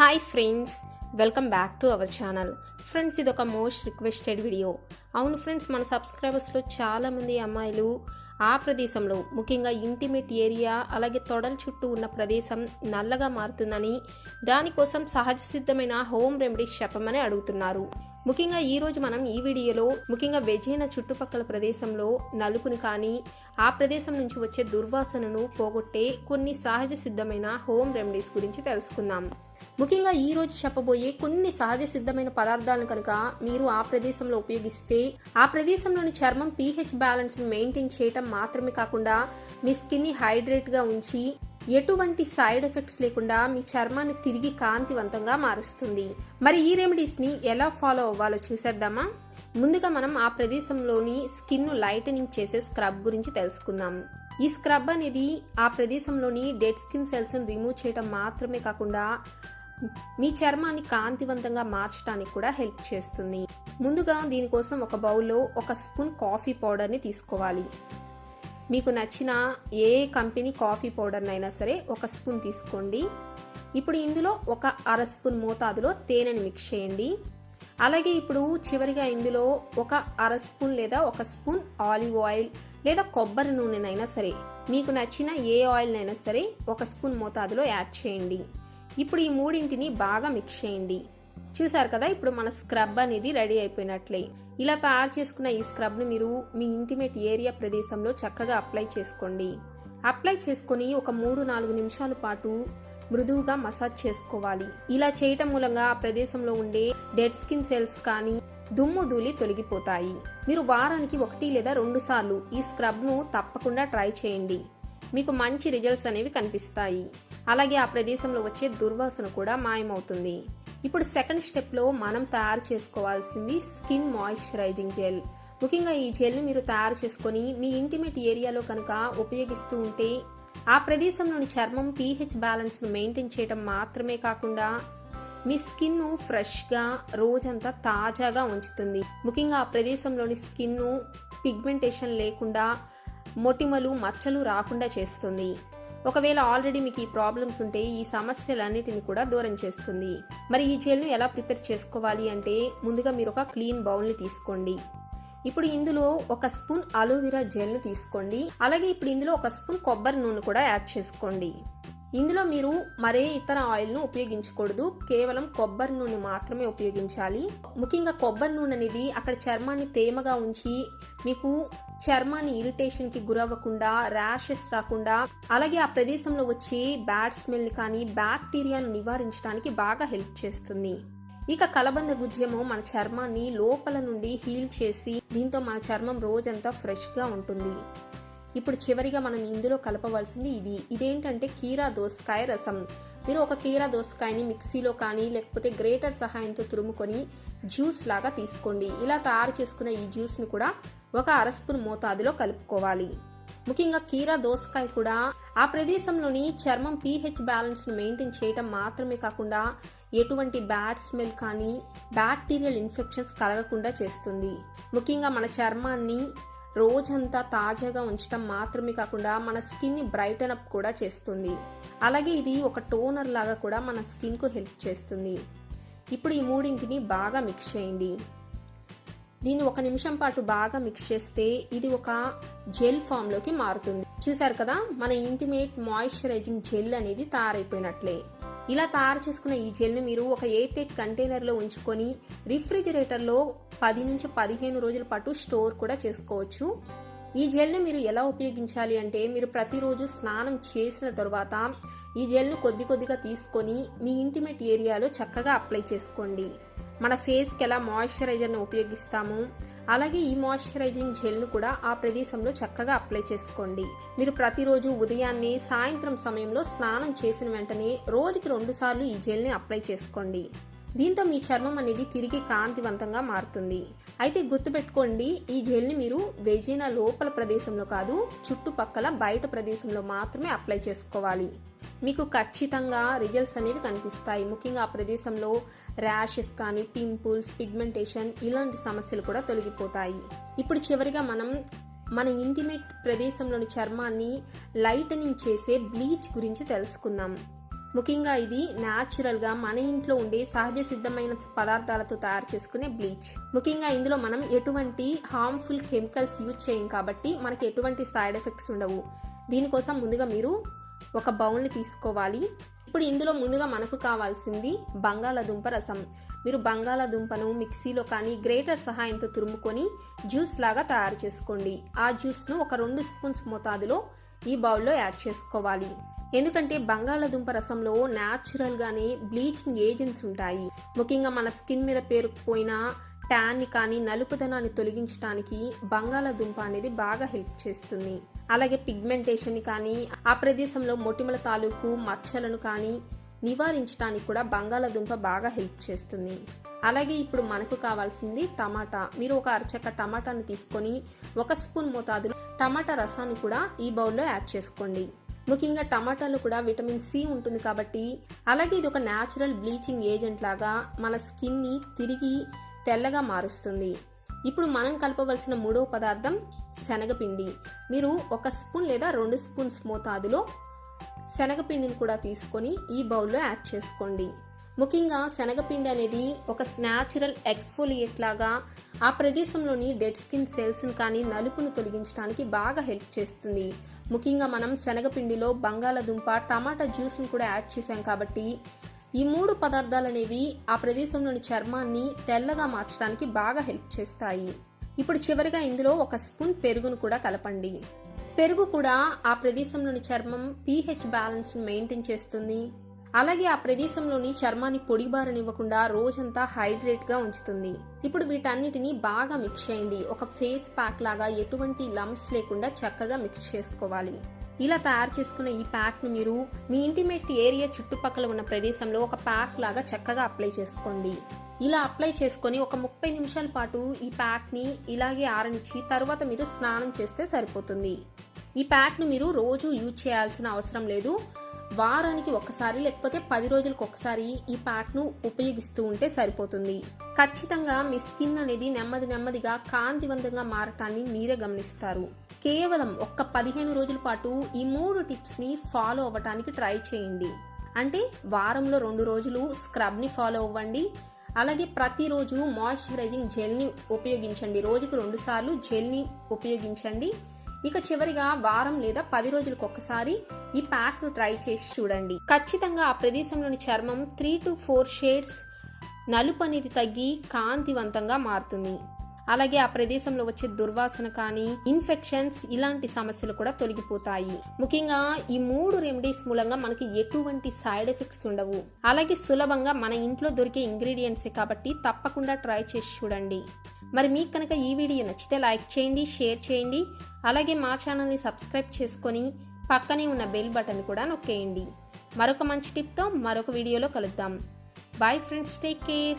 Hi friends, welcome back to our channel. Friends, ఇది ఒక most requested video. అవును friends, మన సబ్స్క్రైబర్స్లో చాలామంది అమ్మాయిలు ఆ ప్రదేశంలో, ముఖ్యంగా ఇంటిమేట్ ఏరియా అలాగే తొడల చుట్టూ ఉన్న ప్రదేశం నల్లగా మారుతుందని, దానికోసం సహజ సిద్ధమైన హోమ్ రెమెడీస్ చెప్పమని అడుగుతున్నారు. ముఖ్యంగా ఈరోజు మనం ఈ వీడియోలో ముఖ్యంగా వెజైనా చుట్టుపక్కల ప్రదేశంలో నలుపుని కానీ ఆ ప్రదేశం నుంచి వచ్చే దుర్వాసనను పోగొట్టే కొన్ని సహజ సిద్ధమైన హోమ్ రెమెడీస్ గురించి తెలుసుకుందాం. ముఖ్యంగా ఈ రోజు చెప్పబోయే కొన్ని సహజ సిద్ధమైన పదార్థాలను కనుక మీరు ఆ ప్రదేశంలో ఉపయోగిస్తే ఆ ప్రదేశంలోని చర్మం pH బ్యాలెన్స్ ని మెయింటైన్ చేయటం మాత్రమే కాకుండా మీ స్కిన్ ని హైడ్రేట్ గా ఉంచి ఎటువంటి సైడ్ ఎఫెక్ట్స్ లేకుండా మీ చర్మాన్ని తిరిగి కాంతివంతంగా మారుస్తుంది. మరి ఈ రెమెడీస్ ని ఎలా ఫాలో అవ్వాలో చూసేద్దామా? ముందుగా మనం ఆ ప్రదేశంలోని స్కిన్ ను లైటనింగ్ చేసే స్క్రబ్ గురించి తెలుసుకుందాం. ఈ స్క్రబ్ అనేది ఆ ప్రదేశంలోని డెడ్ స్కిన్ సెల్స్ ను రిమూవ్ చేయడం మాత్రమే కాకుండా మీ చర్మాన్ని కాంతివంతంగా మార్చడానికి కూడా హెల్ప్ చేస్తుంది. ముందుగా దీనికోసం ఒక బౌల్లో 1 స్పూన్ కాఫీ పౌడర్ని తీసుకోవాలి. మీకు నచ్చిన ఏ కంపెనీ కాఫీ పౌడర్నైనా సరే 1 స్పూన్ తీసుకోండి. ఇప్పుడు ఇందులో 1/2 స్పూన్ మోతాదులో తేనెని మిక్స్ చేయండి. అలాగే ఇప్పుడు చివరిగా ఇందులో 1/2 స్పూన్ లేదా 1 స్పూన్ ఆలివ్ ఆయిల్ లేదా కొబ్బరి నూనెనైనా సరే, మీకు నచ్చిన ఏ ఆయిల్ అయినా సరే 1 స్పూన్ మోతాదులో యాడ్ చేయండి. ఇప్పుడు ఈ మూడింటిని బాగా మిక్స్ చేయండి. చూసారు కదా, ఇప్పుడు మన స్క్రబ్ అనేది రెడీ అయిపోయినట్లే. ఇలా తయారు చేసుకున్న ఈ స్క్రబ్ ని మీరు మీ ఇంటిమేట్ ఏరియా ప్రదేశంలో చక్కగా అప్లై చేసుకోండి. అప్లై చేసుకుని ఒక 3-4 నిమిషాల పాటు మృదువుగా మసాజ్ చేసుకోవాలి. ఇలా చేయటం మూలంగా ఆ ప్రదేశంలో ఉండే డెడ్ స్కిన్ సెల్స్ కానీ దుమ్ము ధూళి తొలగిపోతాయి. మీరు వారానికి 1 లేదా 2 సార్లు ఈ స్క్రబ్ ను తప్పకుండా ట్రై చేయండి. మీకు మంచి రిజల్ట్స్ అనేవి కనిపిస్తాయి. అలాగే ఆ ప్రదేశంలో వచ్చే దుర్వాసన కూడా మాయమవుతుంది. ఇప్పుడు సెకండ్ స్టెప్ లో మనం తయారు చేసుకోవాల్సింది స్కిన్ మాయిశ్చరైజింగ్ జెల్. ముఖ్యంగా ఈ జెల్ ని మీరు తయారు చేసుకొని మీ ఇంటిమేట్ ఏరియాలో కనుక ఉపయోగిస్తూ ఉంటే ఆ ప్రదేశంలోని చర్మం pH బ్యాలెన్స్ ను మెయింటైన్ చేయడం మాత్రమే కాకుండా మీ స్కిన్ ను ఫ్రెష్ గా రోజంతా తాజాగా ఉంచుతుంది. ముఖ్యంగా ఆ ప్రదేశంలోని స్కిన్ ను పిగ్మెంటేషన్ లేకుండా మొటిమలు మచ్చలు రాకుండా చేస్తుంది. ఒకవేళ ఆల్రెడీ మీకు ఈ ప్రాబ్లమ్స్ ఉంటే ఈ సమస్యలన్నిటిని కూడా దూరం చేస్తుంది. మరి ఈ జెల్ను ఎలా ప్రిపేర్ చేసుకోవాలి అంటే, ముందుగా మీరు ఒక క్లీన్ బౌల్ని తీసుకోండి. ఇప్పుడు ఇందులో 1 స్పూన్ అలోవెరా జెల్ని తీసుకోండి. అలాగే ఇప్పుడు ఇందులో 1 స్పూన్ కొబ్బరి నూనె కూడా యాడ్ చేసుకోండి. ఇందులో మీరు మరే ఇతర ఆయిల్ను ఉపయోగించకూడదు, కేవలం కొబ్బరి నూనె మాత్రమే ఉపయోగించాలి. ముఖ్యంగా కొబ్బరి నూనె అనేది అక్కడ చర్మాన్ని తేమగా ఉంచి మీకు చర్మాన్ని ఇరిటేషన్ కి గురవ్వకుండా, ర్యాషెస్ రాకుండా, అలాగే ఆ ప్రదేశంలో వచ్చే బ్యాడ్ స్మెల్ కానీ బ్యాక్టీరియాను నివారించడానికి బాగా హెల్ప్ చేస్తుంది. ఇక కలబంద గుజ్జము మన చర్మాన్ని లోపల నుండి హీల్ చేసి దీంతో మన చర్మం రోజంతా ఫ్రెష్ గా ఉంటుంది. ఇప్పుడు చివరిగా మనం ఇందులో కలపవలసింది ఇదేంటంటే కీరా దోసకాయ రసం. మీరు ఒక కీరా దోసకాయని మిక్సీలో కానీ లేకపోతే గ్రేటర్ సహాయంతో తురుముకొని జ్యూస్ లాగా తీసుకోండి. ఇలా తయారు చేసుకున్న ఈ జ్యూస్ ని కూడా 1/2 స్పూన్ మోతాదులో కలుపుకోవాలి. ముఖ్యంగా కీరా దోసకాయ కూడా ఆ ప్రదేశంలోని చర్మం pH బ్యాలెన్స్ ను మెయింటైన్ చేయటం మాత్రమే కాకుండా ఎటువంటి బ్యాడ్ స్మెల్ కానీ బ్యాక్టీరియల్ ఇన్ఫెక్షన్స్ కలగకుండా చేస్తుంది. ముఖ్యంగా మన చర్మాన్ని రోజంతా తాజాగా ఉంచడం మాత్రమే కాకుండా మన స్కిన్ ని బ్రైటన్ అప్ కూడా చేస్తుంది. అలాగే ఇది ఒక టోనర్ లాగా కూడా మన స్కిన్ కు హెల్ప్ చేస్తుంది. ఇప్పుడు ఈ మూడింటిని బాగా మిక్స్ చేయండి. దీన్ని 1 నిమిషం పాటు బాగా మిక్స్ చేస్తే ఇది ఒక జెల్ ఫామ్ లోకి మారుతుంది. చూసారు కదా, మన ఇంటిమేట్ మాయిశ్చరైజింగ్ జెల్ అనేది తయారైపోయినట్లే. ఇలా తయారు చేసుకున్న ఈ జెల్ ని మీరు ఒక ఎయిర్ టైట్ కంటైనర్ లో ఉంచుకొని రిఫ్రిజిరేటర్ లో 10 నుంచి 15 రోజుల పాటు స్టోర్ కూడా చేసుకోవచ్చు. ఈ జెల్ ని మీరు ఎలా ఉపయోగించాలి అంటే, మీరు ప్రతిరోజు స్నానం చేసిన తర్వాత ఈ జెల్ ను కొద్దిగా తీసుకొని మీ ఇంటిమేట్ ఏరియాలో చక్కగా అప్లై చేసుకోండి. మన ఫేస్ కి ఎలా మాయిశ్చరైజర్ ను ఉపయోగిస్తాము అలాగే ఈ మాయిశ్చరైజింగ్ జెల్ ను కూడా ఆ ప్రదేశంలో చక్కగా అప్లై చేసుకోండి. మీరు ప్రతిరోజు ఉదయాన్నే సాయంత్రం సమయంలో స్నానం చేసిన వెంటనే రోజుకి 2 సార్లు ఈ జెల్ ని అప్లై చేసుకోండి. దీంతో మీ చర్మం అనేది తిరిగి కాంతివంతంగా మారుతుంది. అయితే గుర్తుపెట్టుకోండి, ఈ జెల్ ని మీరు వెజైనా లోపల ప్రదేశంలో కాదు, చుట్టుపక్కల బయట ప్రదేశంలో మాత్రమే అప్లై చేసుకోవాలి. మీకు ఖచ్చితంగా రిజల్ట్స్ అనేవి కనిపిస్తాయి. ముఖ్యంగా ఆ ప్రదేశంలో ర్యాషెస్ కానీ పింపుల్స్, పిగ్మెంటేషన్ ఇలాంటి సమస్యలు కూడా తొలగిపోతాయి. ఇప్పుడు చివరిగా మనం మన ఇంటిమేట్ ప్రదేశంలోని చర్మాన్ని లైటనింగ్ చేసే బ్లీచ్ గురించి తెలుసుకుందాం. ముఖ్యంగా ఇది న్యాచురల్గా మన ఇంట్లో ఉండే సహజ సిద్ధమైన పదార్థాలతో తయారు చేసుకునే బ్లీచ్. ముఖ్యంగా ఇందులో మనం ఎటువంటి హార్మ్ఫుల్ కెమికల్స్ యూజ్ చేయం కాబట్టి మనకి ఎటువంటి సైడ్ ఎఫెక్ట్స్ ఉండవు. దీనికోసం ముందుగా మీరు ఒక బౌల్ని తీసుకోవాలి. ఇప్పుడు ఇందులో ముందుగా మనకు కావాల్సింది బంగాళాదుంప రసం. మీరు బంగాళాదుంపను మిక్సీలో కానీ గ్రేటర్ సహాయంతో తురుముకొని జ్యూస్ లాగా తయారు చేసుకోండి. ఆ జ్యూస్ను ఒక 2 స్పూన్స్ మోతాదులో ఈ బౌల్లో యాడ్ చేసుకోవాలి. ఎందుకంటే బంగాళాదుంప రసంలో న్యాచురల్గానే బ్లీచింగ్ ఏజెంట్స్ ఉంటాయి. ముఖ్యంగా మన స్కిన్ మీద పేరుకుపోయిన ట్యాన్ని కానీ నలుపుదనాన్ని తొలగించడానికి బంగాళాదుంప అనేది బాగా హెల్ప్ చేస్తుంది. అలాగే పిగ్మెంటేషన్ కానీ ఆ ప్రదేశంలో మొటిమల తాలూకు మచ్చలను కానీ నివారించడానికి కూడా బంగాళాదుంప బాగా హెల్ప్ చేస్తుంది. అలాగే ఇప్పుడు మనకు కావాల్సింది టమాటా. మీరు ఒక అరచక్క టమాటాని తీసుకొని 1 స్పూన్ మోతాదులో టమాటా రసాన్ని కూడా ఈ బౌల్లో యాడ్ చేసుకోండి. ముఖ్యంగా టమాటాలో కూడా విటమిన్ సి ఉంటుంది కాబట్టి, అలాగే ఇది ఒక న్యాచురల్ బ్లీచింగ్ ఏజెంట్ లాగా మన స్కిన్ని తిరిగి తెల్లగా మారుస్తుంది. ఇప్పుడు మనం కలపవలసిన 3వ పదార్థం శనగపిండి. మీరు 1 స్పూన్ లేదా 2 స్పూన్స్ మోతాదులో శనగపిండిని కూడా తీసుకొని ఈ బౌల్లో యాడ్ చేసుకోండి. ముఖ్యంగా శనగపిండి అనేది ఒక న్యాచురల్ ఎక్స్ఫోలియేట్ లాగా ఆ ప్రదేశంలోని డెడ్ స్కిన్ సెల్స్ని కానీ నలుపును తొలగించడానికి బాగా హెల్ప్ చేస్తుంది. ముఖ్యంగా మనం శనగపిండిలో బంగాళాదుంప టమాటా జ్యూస్ని కూడా యాడ్ చేసాం కాబట్టి ఈ 3 పదార్థాలు అనేవి ఆ ప్రదేశంలోని చర్మాన్ని తెల్లగా మార్చడానికి బాగా హెల్ప్ చేస్తాయి. ఇప్పుడు చివరిగా ఇందులో 1 స్పూన్ పెరుగును కూడా కలపండి. పెరుగు కూడా ఆ ప్రదేశంలోని చర్మం pH బ్యాలెన్స్ మెయింటైన్ చేస్తుంది. అలాగే ఆ ప్రదేశంలోని చర్మాన్ని పొడిబారనివ్వకుండా రోజంతా హైడ్రేట్గా ఉంచుతుంది. ఇప్పుడు వీటన్నిటిని బాగా మిక్స్ చేయండి. ఒక ఫేస్ ప్యాక్ లాగా ఎటువంటి లంప్స్ లేకుండా చక్కగా మిక్స్ చేసుకోవాలి. ఇలా తయారు చేసుకున్న ఈ ప్యాక్ను మీరు మీ ఇంటిమేట్ ఏరియా చుట్టుపక్కల ఉన్న ప్రదేశంలో ఒక ప్యాక్ లాగా చక్కగా అప్లై చేసుకోండి. ఇలా అప్లై చేసుకొని ఒక 30 నిమిషాల పాటు ఈ ప్యాక్ని ఇలాగే ఆరనిచ్చి తర్వాత మీరు స్నానం చేస్తే సరిపోతుంది. ఈ ప్యాక్ను మీరు రోజు యూజ్ చేయాల్సిన అవసరం లేదు. వారానికి ఒకసారి లేకపోతే 10 రోజులకు ఒకసారి ఈ ప్యాక్ను ఉపయోగిస్తూ ఉంటే సరిపోతుంది. ఖచ్చితంగా మీ స్కిన్ అనేది నెమ్మదిగా కాంతివంతంగా మారటాన్ని మీరే గమనిస్తారు. కేవలం ఒక్క 15 రోజుల పాటు ఈ 3 టిప్స్ని ఫాలో అవ్వటానికి ట్రై చేయండి. అంటే వారంలో 2 రోజులు స్క్రబ్ని ఫాలో అవ్వండి. అలాగే ప్రతిరోజు మాయిశ్చరైజింగ్ జెల్ని ఉపయోగించండి. రోజుకు 2 సార్లు జెల్ని ఉపయోగించండి. ఇక చివరిగా వారం లేదా 10 రోజులకు ఒక్కసారి ఈ ప్యాక్ను ట్రై చేసి చూడండి. ఖచ్చితంగా ఆ ప్రదేశంలోని చర్మం 3 to 4 షేడ్స్ నలుపు అనేది తగ్గి కాంతివంతంగా మారుతుంది. అలాగే ఆ ప్రదేశంలో వచ్చే దుర్వాసన కానీ ఇన్ఫెక్షన్స్ ఇలాంటి సమస్యలు కూడా తొలగిపోతాయి. ముఖ్యంగా ఈ 3 రెమెడీస్ మూలంగా మనకి ఎటువంటి సైడ్ ఎఫెక్ట్స్ ఉండవు. అలాగే సులభంగా మన ఇంట్లో దొరికే ఇంగ్రీడియంట్సే కాబట్టి తప్పకుండా ట్రై చేసి చూడండి. మరి మీకు కనుక ఈ వీడియో నచ్చితే లైక్ చేయండి, షేర్ చేయండి. అలాగే మా ఛానల్ని సబ్స్క్రైబ్ చేసుకొని పక్కనే ఉన్న బెల్ బటన్ కూడా నొక్కేయండి. మరొక మంచి టిప్తో మరొక వీడియోలో కలుద్దాం. Bye friends, take care.